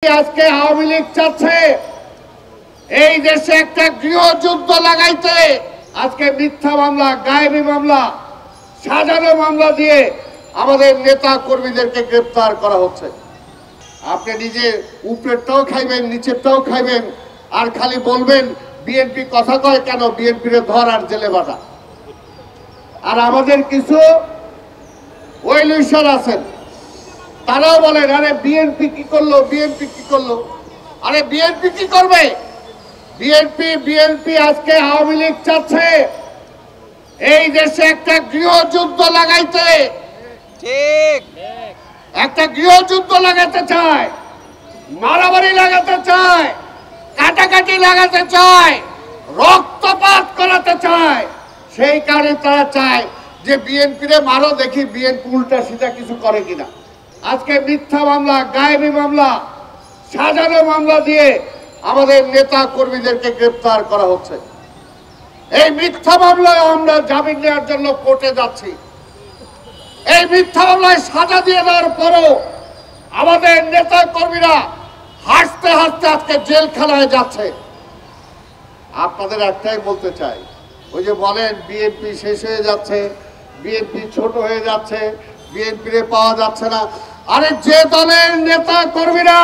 আজকে আওয়ামী লীগ চাচ্ছে এই দেশে একটা গৃহযুদ্ধ লাগাইতে। আজকে মিথ্যা মামলা, গায়েবী মামলা, সাজানো মামলা দিয়ে আমাদের নেতা কর্মীদেরকে গ্রেফতার করা হচ্ছে। আপনি নিজে উপরেরটাও খাইবেন, নিচেরটাও খাইবেন, আর খালি বলবেন বিএনপি কথা কয় কেন, বিএনপির ধর আর জেলে বাঁধা। আর আমাদের কিছু ওয়েলিশন আছেন, তারাও বলেন আরে বিএনপি কি করলো, বিএনপি কি করলো। আরে বিএনপি কি করবে? বিএনপি আজকে আওয়ামী লীগ চাচ্ছে এই দেশে একটা গৃহযুদ্ধ লাগাইতে। ঠিক, একটা গৃহযুদ্ধ লাগাতে চায়, মারামারি লাগাতে চায়, কাটাকাটি লাগাতে চায়, রক্তপাত করাতে চায়। সেই কারণে তারা চায় যে বিএনপিরে মারো, দেখি বিএনপি উল্টা সিধা কিছু করে কিনা। আজকে মিথ্যা মামলা, গায়েবী মামলা, সাজানো মামলা দিয়ে আমাদের নেতা কর্মীদেরকে গ্রেফতার করা হচ্ছে। এই মিথ্যা মামলায় আমরা জামিন নেওয়ার জন্য কোর্টে যাচ্ছি। এই মিথ্যা মামলায় সাজা দিয়ে দেওয়ার পরও আমাদের নেতা কর্মীরা হাসতে হাসতে আজকে জেলখানায় যাচ্ছে। আপনাদের একটাই বলতে চাই, ওই যে বলেন বিএনপি শেষ হয়ে যাচ্ছে, বিএনপি ছোট হয়ে যাচ্ছে, বিএনপিরে পাওয়া যাচ্ছে না। আরে যে দলের নেতা কর্মীরা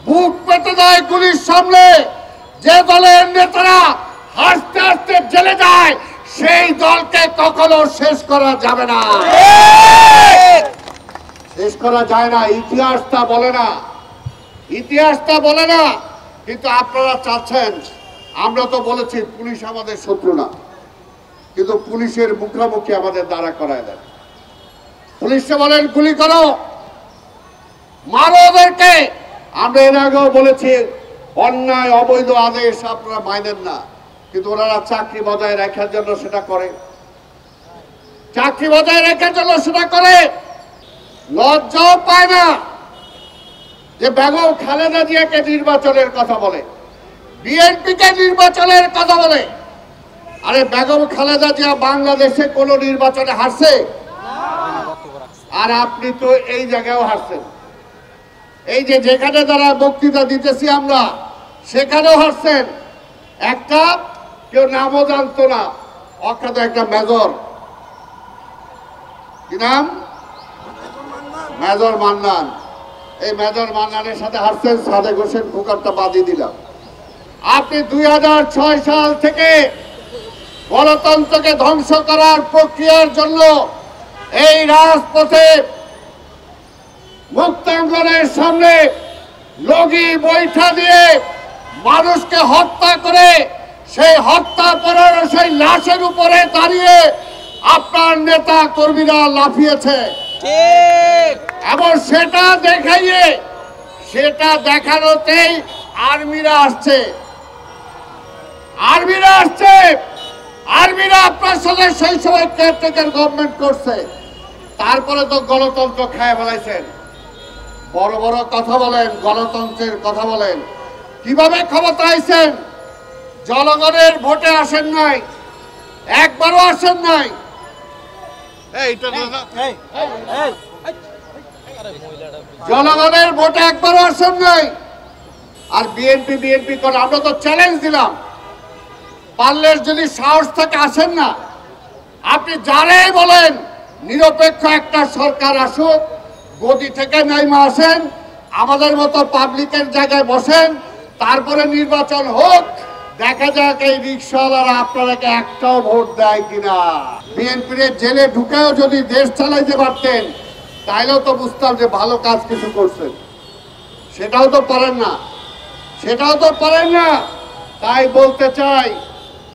বুক পেতে দেয় গুলির সামনে, যে দলের নেতারা হাসতে হাসতে জেলে যায়, সেই দলকে কখনো শেষ করা যাবে না, শেষ করা যায় না। ইতিহাসটা বলে না, ইতিহাসটা বলে না। কিন্তু আপনারা চাচ্ছেন, আমরা তো বলেছি পুলিশ আমাদের শত্রু না, কিন্তু পুলিশের মুখোমুখি আমাদের দাঁড়া করায় দেয়। পুলিশকে বলেন গুলি করো, মারো ওদেরকে। আমরা এর আগেও বলেছি অন্যায় অবৈধ আদেশ আপনারা মানেন না, কিন্তু ওনারা চাকরি বজায় রাখার জন্য সেটা করে, চাকরি বজায় রাখার জন্য সেটা করে। লজ্জাও পায় না যে বেগম খালেদা জিয়াকে নির্বাচনের কথা বলে, বিএনপিকে নির্বাচনের কথা বলে। আরে বেগম খালেদা জিয়া বাংলাদেশে কোন নির্বাচনে হারছে? আর আপনি তো এই জায়গায়ও হারছেন। এই যে যেখানে যারা বক্তৃতা দিতেছি আমরা, সেখানেও হারছেন। একটা কেউ নামও জানতো না, অখ্যাত একটা মেজর, কি নাম, মেজর মান্নান। এই মেজর মান্নানের সাথে হারছেন। সাদেক হোসেন খোকারটা বাদই দিলাম। আপনি 2006 সাল থেকে গণতন্ত্রকে ধ্বংস করার প্রক্রিয়ার জন্য এই রাজপথে মুক্তাঙ্গনের সামনে লগি বৈঠা দিয়ে মানুষকে হত্যা করে, সেই হত্যা করার সেই লাশের উপরে দাঁড়িয়ে আপনার নেতা কর্মীরা লাফিয়েছে। এবং সেটা দেখাইয়ে, সেটা দেখানোতেই আর্মিরা আসছে, আর্মিরা আসছে। আর্মিরা আপনার সাথে সেই সময় কেয়ারটেকার গভর্নমেন্ট করছে। তারপরে তো গণতন্ত্র খায় ফেলাইছেন। বড় বড় কথা বলেন, গণতন্ত্রের কথা বলেন। কিভাবে ক্ষমতা আইছেন? জনগণের ভোটে আসেন নাই, একবারও আসেন নাই। জনগণের ভোটে একবারও আসেন নাই। আর বিএনপি বিএনপি করে আমরা তো চ্যালেঞ্জ দিলাম, পারলে যদি সাহস থেকে আসেন না, আপনি যারাই বলেন নিরপেক্ষ একটা সরকার আসুক, গদি থেকে নাইমা আসেন, আমাদের মতো পাবলিকের জায়গায় বসেন, তারপরে নির্বাচন হোক, দেখা যাক এই রিক্সাওয়ালারা আপনারাকে একটাও ভোট দেয় কিনা। বিএনপির জেলে ঢুকেও যদি দেশ চালাইতে পারতেন, তাইলেও তো বুঝতাম যে ভালো কাজ কিছু করছেন। সেটাও তো পারেন না, সেটাও তো পারেন না। তাই বলতে চাই,